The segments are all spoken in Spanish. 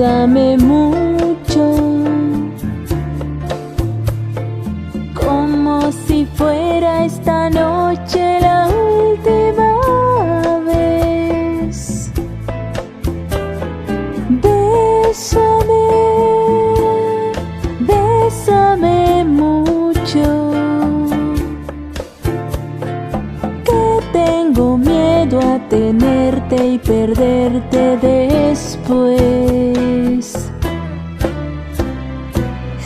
Bésame mucho, como si fuera esta noche la última vez. Bésame, bésame mucho, que tengo miedo a tenerte y perderte después.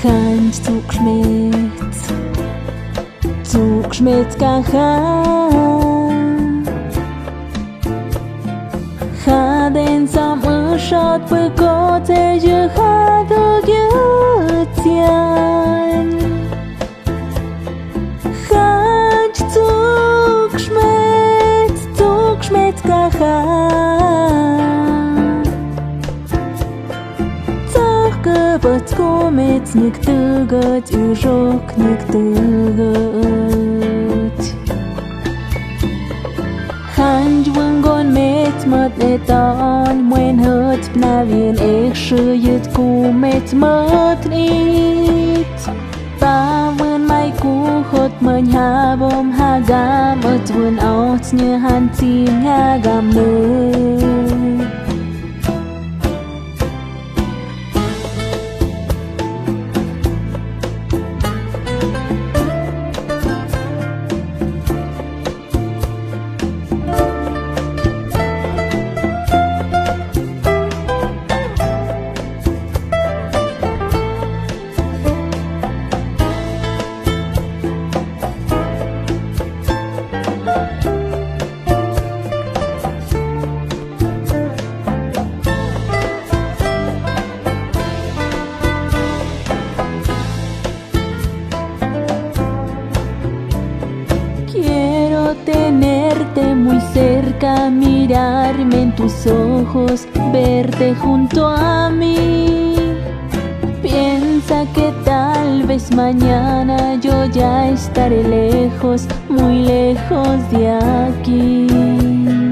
Hans Zugschmidt ha den sommer shot på gåte je hade gjutjan. Hans Zugschmidt Bët komit нэг төгөж өрөг нэг төгөж Hanj wëngon met mët e taon Mwen hët pnavien ek shyjet ku met mët nit Ta vën maj ku hët më njabom hagam Ët vën aut një hantim hagam në Tenerte muy cerca, mirarme en tus ojos, verte junto a mí. Piensa que tal vez mañana yo ya estaré lejos, muy lejos de aquí.